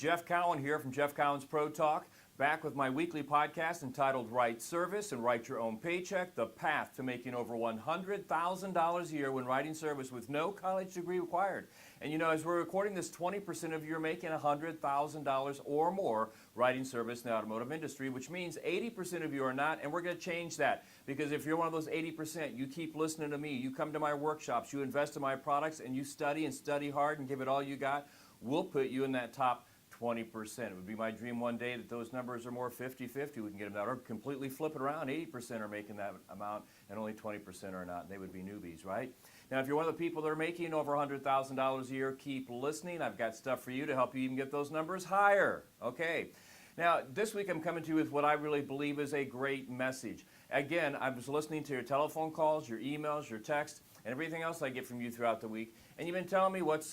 Jeff Cowan here from Jeff Cowan's Pro Talk, back with my weekly podcast entitled Right Service and Write Your Own Paycheck, the path to making over $100,000 a year when writing service with no college degree required. And you know, as we're recording this, 20% of you are making $100,000 or more writing service in the automotive industry, which means 80% of you are not, and we're going to change that. Because if you're one of those 80%, you keep listening to me, you come to my workshops, you invest in my products, and you study and study hard and give it all you got, we'll put you in that top 20%. It would be my dream one day that those numbers are more 50-50. We can get them out or completely flip it around. 80% are making that amount and only 20% are not. And they would be newbies, right? Now, if you're one of the people that are making over $100,000 a year, keep listening. I've got stuff for you to help you even get those numbers higher. Okay. Now, this week I'm coming to you with what I really believe is a great message. Again, I was listening to your telephone calls, your emails, your texts, and everything else I get from you throughout the week. And you've been telling me what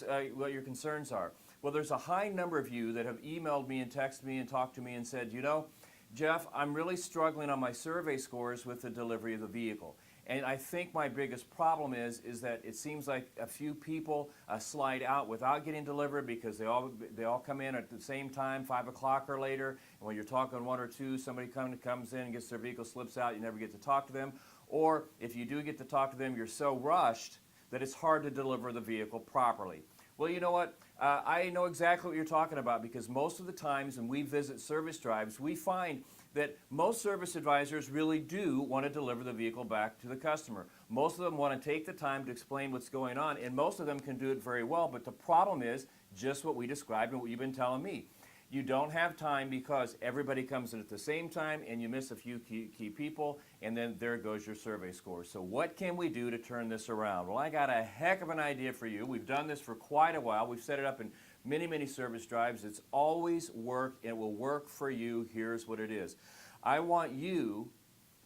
your concerns are. Well, there's a high number of you that have emailed me and texted me and talked to me and said, you know, Jeff, I'm really struggling on my survey scores with the delivery of the vehicle. And I think my biggest problem is that it seems like a few people slide out without getting delivered because they all come in at the same time, 5 o'clock or later. And when you're talking one or two, somebody comes in and gets their vehicle, slips out, you never get to talk to them. Or if you do get to talk to them, you're so rushed that it's hard to deliver the vehicle properly. Well, you know what? I know exactly what you're talking about because most of the times when we visit service drives, we find that most service advisors really do want to deliver the vehicle back to the customer. Most of them want to take the time to explain what's going on, and most of them can do it very well, but the problem is just what we described and what you've been telling me. You don't have time because everybody comes in at the same time and you miss a few key people, and then there goes your survey score. So what can we do to turn this around? Well, I got a heck of an idea for you. We've done this for quite a while. We've set it up in many service drives. It's always worked and it will work for you. Here's what it is. I want you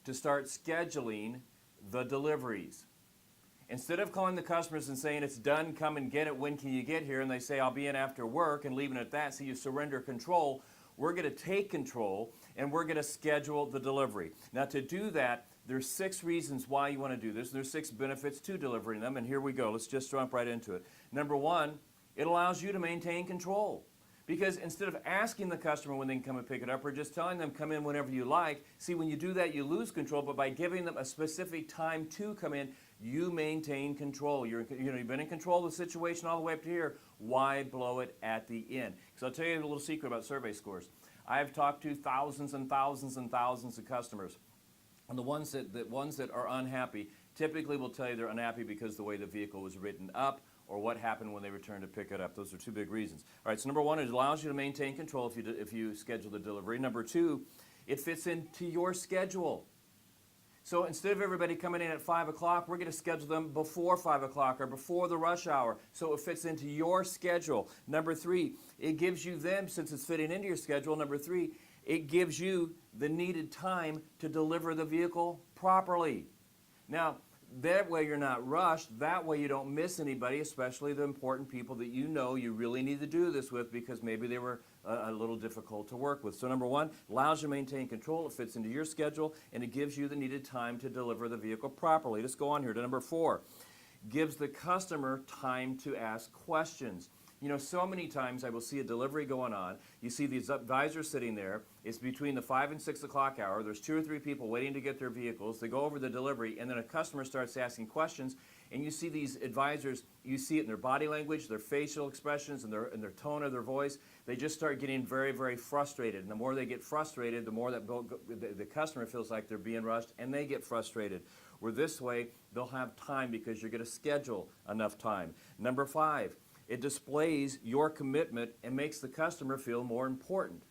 to start scheduling the deliveries. Instead of calling the customers and saying, it's done, come and get it, when can you get here? And they say, I'll be in after work, and leaving it at that, so you surrender control. We're going to take control, and we're going to schedule the delivery. Now, to do that, there's 6 reasons why you want to do this. There's 6 benefits to delivering them, and here we go. Let's just jump right into it. Number 1, it allows you to maintain control. Because instead of asking the customer when they can come and pick it up or just telling them come in whenever you like, see, when you do that, you lose control, but by giving them a specific time to come in, you maintain control. You've been in control of the situation all the way up to here. Why blow it at the end? Because I'll tell you a little secret about survey scores. I've talked to thousands and thousands and thousands of customers. And the ones that are unhappy typically will tell you they're unhappy because the way the vehicle was written up or what happened when they returned to pick it up. Those are 2 big reasons. All right, so number 1, it allows you to maintain control if you schedule the delivery. Number 2, it fits into your schedule. So instead of everybody coming in at 5 o'clock, we're going to schedule them before 5 o'clock or before the rush hour, so it fits into your schedule. Number 3, it gives you them, since it's fitting into your schedule, number 3, it gives you the needed time to deliver the vehicle properly. Now, that way you're not rushed. That way you don't miss anybody, especially the important people that you know you really need to do this with because maybe they were a little difficult to work with. So number 1, allows you to maintain control. It fits into your schedule, and it gives you the needed time to deliver the vehicle properly. Let's go on here to number 4. Gives the customer time to ask questions. You know, so many times I will see a delivery going on. You see these advisors sitting there. It's between the 5 and 6 o'clock hour. There's 2 or 3 people waiting to get their vehicles. They go over the delivery, and then a customer starts asking questions. And you see these advisors, you see it in their body language, their facial expressions, and their tone of their voice. They just start getting very frustrated. And the more they get frustrated, the more that the customer feels like they're being rushed, and they get frustrated. Where this way, they'll have time because you're going to schedule enough time. Number 5. It displays your commitment and makes the customer feel more important.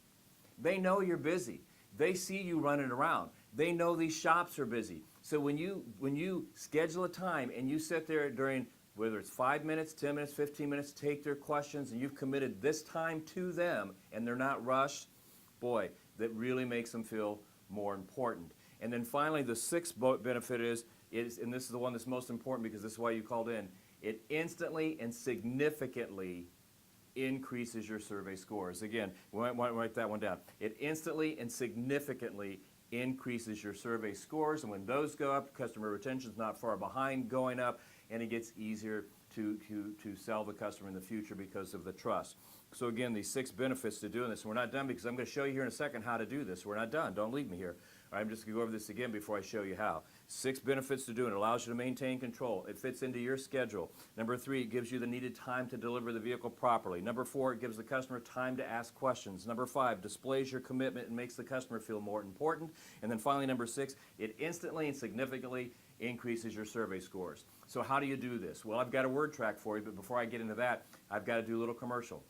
They know you're busy. They see you running around. They know these shops are busy. So when you schedule a time and you sit there during, whether it's 5 minutes, 10 minutes, 15 minutes, take their questions, and you've committed this time to them and they're not rushed, boy, that really makes them feel more important. And then finally, the 6th benefit is, and this is the one that's most important because this is why you called in, it instantly and significantly increases your survey scores. Again, write that one down. It instantly and significantly increases your survey scores, and when those go up, customer retention is not far behind going up, and it gets easier to sell the customer in the future because of the trust. So again, these 6 benefits to doing this. And we're not done because I'm going to show you here in a second how to do this. We're not done. Don't leave me here. All right, I'm just going to go over this again before I show you how. 6 benefits to doing it. It allows you to maintain control. It fits into your schedule. Number 3, it gives you the needed time to deliver the vehicle properly. Number 4, it gives the customer time to ask questions. Number 5, displays your commitment and makes the customer feel more important. And then finally, number 6, it instantly and significantly increases your survey scores. So how do you do this? Well, I've got a word track for you, but before I get into that, I've got to do a little commercial.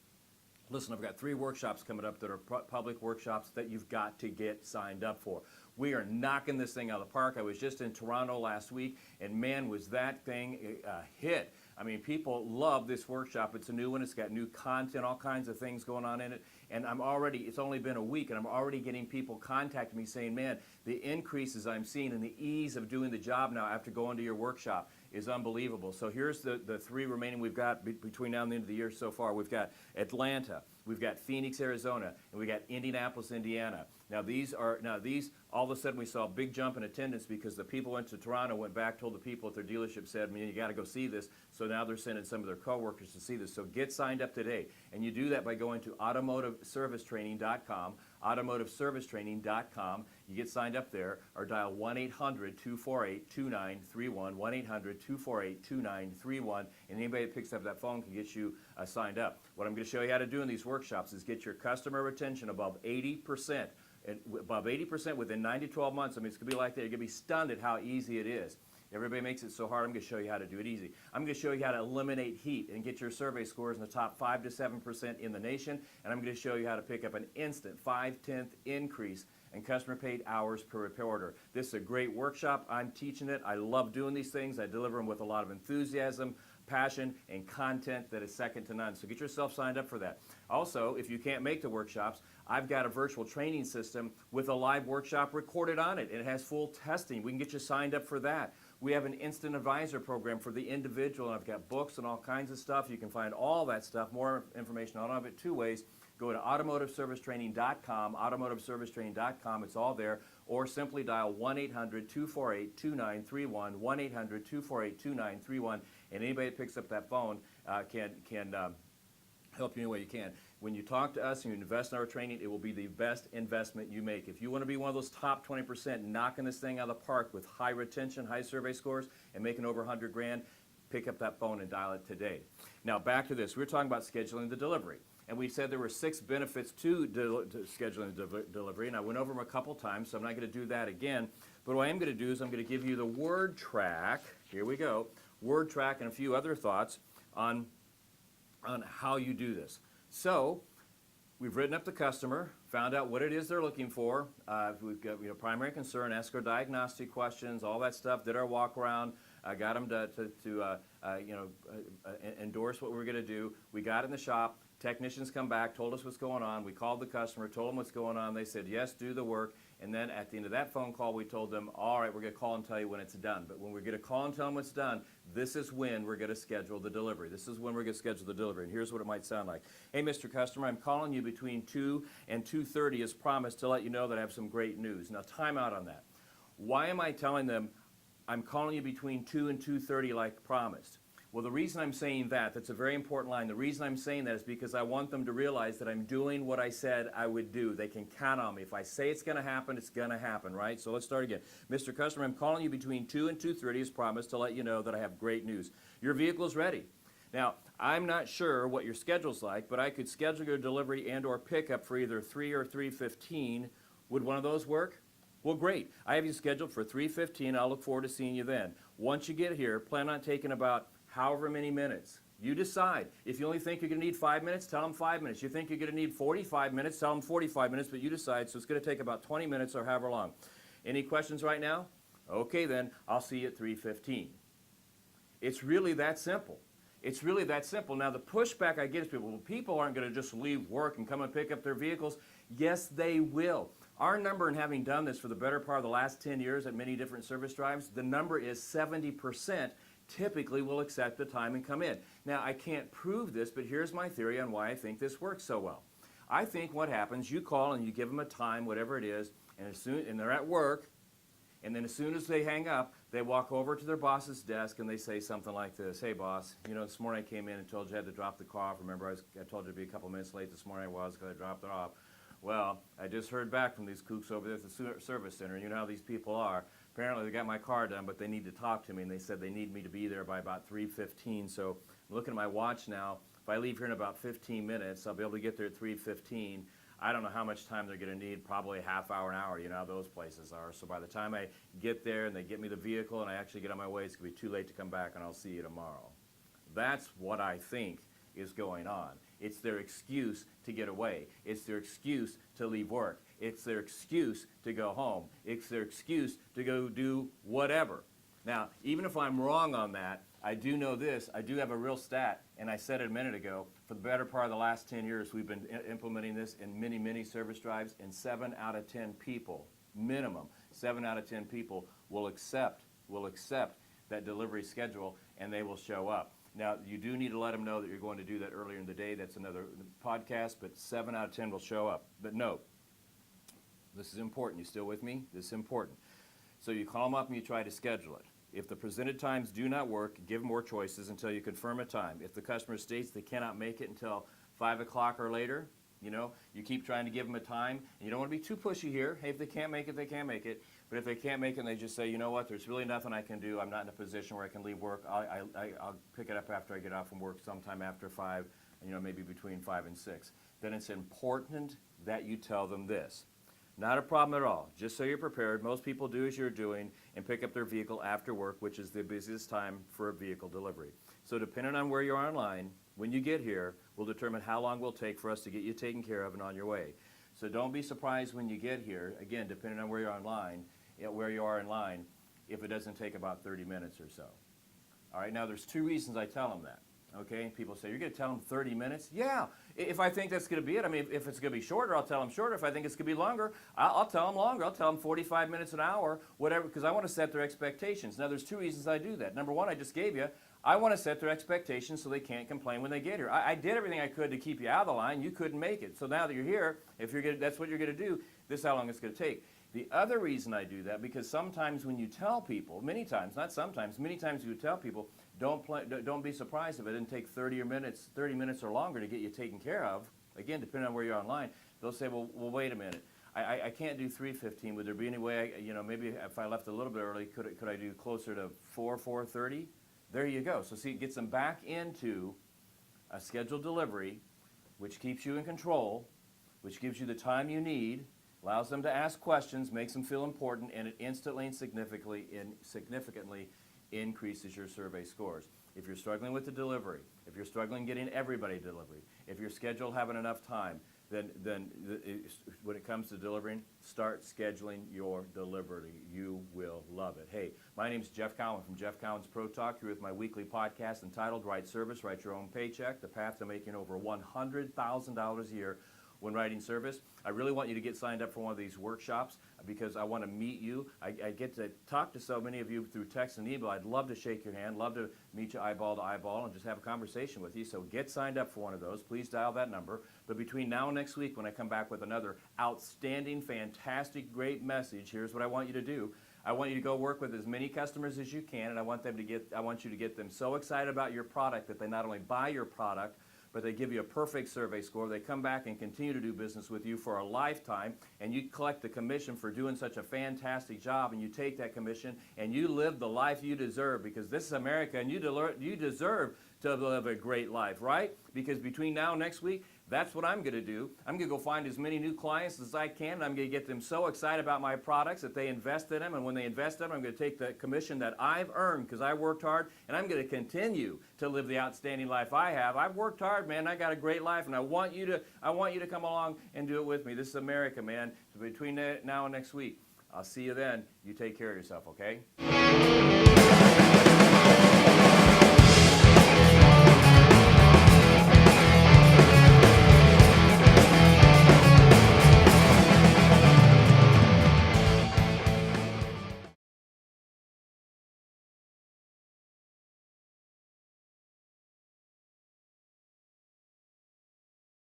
Listen, I've got 3 workshops coming up that are public workshops that you've got to get signed up for. We are knocking this thing out of the park. I was just in Toronto last week, and man, was that thing a hit. I mean, people love this workshop. It's a new one. It's got new content, all kinds of things going on in it. And it's only been a week, and I'm already getting people contacting me saying, man, the increases I'm seeing and the ease of doing the job now after going to your workshop is unbelievable. So here's the 3 remaining we've got between now and the end of the year so far. We've got Atlanta, we've got Phoenix, Arizona, and we got Indianapolis, Indiana. Now these, all of a sudden we saw a big jump in attendance because the people went to Toronto, went back, told the people at their dealership, said, man, you got to go see this. So now they're sending some of their coworkers to see this. So get signed up today. And you do that by going to automotiveservicetraining.com, automotiveservicetraining.com. You get signed up there or dial 1-800-248-2931, 1-800-248-2931, and anybody that picks up that phone can get you signed up. What I'm going to show you how to do in these workshops is get your customer retention above 80%. And above 80% within 9 to 12 months. I mean, it's going to be like that. You're going to be stunned at how easy it is. Everybody makes it so hard. I'm going to show you how to do it easy. I'm going to show you how to eliminate heat and get your survey scores in the top 5 to 7% in the nation. And I'm going to show you how to pick up an instant 5/10 increase in customer paid hours per repair order. This is a great workshop. I'm teaching it. I love doing these things. I deliver them with a lot of enthusiasm, passion, and content that is second to none. So get yourself signed up for that. Also, if you can't make the workshops, I've got a virtual training system with a live workshop recorded on it. It has full testing. We can get you signed up for that. We have an instant advisor program for the individual, and I've got books and all kinds of stuff. You can find all that stuff, more information on it 2 ways. Go to automotiveservicetraining.com, automotiveservicetraining.com. It's all there. Or simply dial 1-800-248-2931, 1-800-248-2931, and anybody that picks up that phone can help you any way you can. When you talk to us and you invest in our training, it will be the best investment you make. If you want to be one of those top 20% knocking this thing out of the park with high retention, high survey scores, and making over 100 grand, pick up that phone and dial it today. Now back to this. We were talking about scheduling the delivery. And we said there were 6 benefits to scheduling the delivery, and I went over them a couple times, so I'm not going to do that again. But what I am going to do is I'm going to give you the word track. Here we go. Word track and a few other thoughts on how you do this. So we've written up the customer, found out what it is they're looking for. We've got primary concern, ask our diagnostic questions, all that stuff, did our walk around. I got them to endorse what we were going to do. We got in the shop. Technicians come back, told us what's going on. We called the customer, told them what's going on. They said, yes, do the work. And then at the end of that phone call, we told them, all right, we're going to call and tell you when it's done. But when we're going to call and tell them it's done, this is when we're going to schedule the delivery. This is when we're going to schedule the delivery. And here's what it might sound like. Hey, Mr. Customer, I'm calling you between 2 and 2:30 as promised to let you know that I have some great news. Now, time out on that. Why am I telling them I'm calling you between 2 and 2:30 like promised? Well, the reason I'm saying that's a very important line. The reason I'm saying that is because I want them to realize that I'm doing what I said I would do. They can count on me. If I say it's going to happen, it's going to happen, right? So let's start again. Mr. Customer, I'm calling you between 2 and 2:30 as promised to let you know that I have great news. Your vehicle's ready. Now, I'm not sure what your schedule's like, but I could schedule your delivery and or pickup for either 3 or 3:15. Would one of those work? Well, great. I have you scheduled for 3:15. I'll look forward to seeing you then. Once you get here, plan on taking about however many minutes. You decide. If you only think you're going to need 5 minutes, tell them 5 minutes. You think you're going to need 45 minutes, tell them 45 minutes, but you decide. So it's going to take about 20 minutes or however long. Any questions right now? Okay, then I'll see you at 3:15. It's really that simple. It's really that simple. Now, the pushback I get is people aren't going to just leave work and come and pick up their vehicles. Yes, they will. Our number in having done this for the better part of the last 10 years at many different service drives, the number is 70% typically will accept the time and come in. Now, I can't prove this, but here's my theory on why I think this works so well. I think what happens, you call and you give them a time, whatever it is, and they're at work, And then as soon as they hang up, they walk over to their boss's desk and they say something like this: "Hey boss, this morning I came in and told you I had to drop the car off. Remember I told you to be a couple minutes late this morning. I was because I dropped it off. Well, I just heard back from these kooks over there at the service center. You know how these people are. Apparently they got my car done, but they need to talk to me, and they said they need me to be there by about 3:15. So I'm looking at my watch now. If I leave here in about 15 minutes, I'll be able to get there at 3:15. I don't know how much time they're going to need, probably a half hour, an hour. You know how those places are. So by the time I get there and they get me the vehicle and I actually get on my way, it's going to be too late to come back, and I'll see you tomorrow." That's what I think is going on. It's their excuse to get away. It's their excuse to leave work. It's their excuse to go home. It's their excuse to go do whatever. Now, even if I'm wrong on that, I do know this. I do have a real stat, and I said it a minute ago. For the better part of the last 10 years, we've been implementing this in many, many service drives, and 7 out of 10 people, minimum, 7 out of 10 people will accept that delivery schedule, and they will show up. Now, you do need to let them know that you're going to do that earlier in the day. That's another podcast, but 7 out of 10 will show up. But note, this is important. You still with me? This is important. So you call them up and you try to schedule it. If the presented times do not work, give more choices until you confirm a time. If the customer states they cannot make it until 5 o'clock or later, you keep trying to give them a time. And you don't want to be too pushy here. Hey, if they can't make it, they can't make it. But if they can't make it and they just say, you know what, there's really nothing I can do. I'm not in a position where I can leave work. I'll pick it up after I get off from work sometime after 5, maybe between 5 and 6. Then it's important that you tell them this. Not a problem at all. Just so you're prepared, most people do as you're doing and pick up their vehicle after work, which is the busiest time for a vehicle delivery. So depending on where you are online, when you get here, will determine how long it will take for us to get you taken care of and on your way. So don't be surprised when you get here, again, depending on where you are in line, if it doesn't take about 30 minutes or so. All right, now there's 2 reasons I tell them that. Okay, people say, you're going to tell them 30 minutes? Yeah, if I think that's going to be it. I mean, if it's going to be shorter, I'll tell them shorter. If I think it's going to be longer, I'll tell them longer. I'll tell them 45 minutes, an hour, whatever, because I want to set their expectations. Now, there's 2 reasons I do that. Number 1, I just gave you. I want to set their expectations so they can't complain when they get here. I did everything I could to keep you out of the line. You couldn't make it. So now that you're here, that's what you're going to do, this is how long it's going to take. The other reason I do that, because sometimes when you tell people, many times, not sometimes, many times you tell people, don't be surprised if it didn't take 30 minutes or longer to get you taken care of. Again, depending on where you're online, they'll say, well wait a minute. I can't do 3:15. Would there be any way, maybe if I left a little bit early, could I do closer to 4:30? There you go. So see, it gets them back into a scheduled delivery, which keeps you in control, which gives you the time you need, allows them to ask questions, makes them feel important, and it instantly and significantly increases your survey scores. If you're struggling with the delivery, if you're struggling getting everybody delivery, if your schedule having enough time, then when it comes to delivering, start scheduling your delivery. You will love it. Hey, my name is Jeff Cowan from Jeff Cowan's Pro Talk, here with my weekly podcast entitled Right Service, Write Your Own Paycheck, the path to making over $100,000 a year when writing service. I really want you to get signed up for one of these workshops because I want to meet you. I get to talk to so many of you through text and email. I'd love to shake your hand, love to meet you eyeball to eyeball and just have a conversation with you. So get signed up for one of those. Please dial that number. But between now and next week, when I come back with another outstanding, fantastic, great message, here's what I want you to do. I want you to go work with as many customers as you can, and I want you to get them so excited about your product that they not only buy your product, but they give you a perfect survey score. They come back and continue to do business with you for a lifetime, and you collect the commission for doing such a fantastic job, and you take that commission, and you live the life you deserve, because this is America, and you deserve to live a great life, right? Because between now and next week, that's what I'm going to do. I'm going to go find as many new clients as I can, and I'm going to get them so excited about my products that they invest in them, and when they invest in them, I'm going to take the commission that I've earned because I worked hard, and I'm going to continue to live the outstanding life I have. I've worked hard, man. I got a great life, and I want you to come along and do it with me. This is America, man. So between now and next week, I'll see you then. You take care of yourself, okay?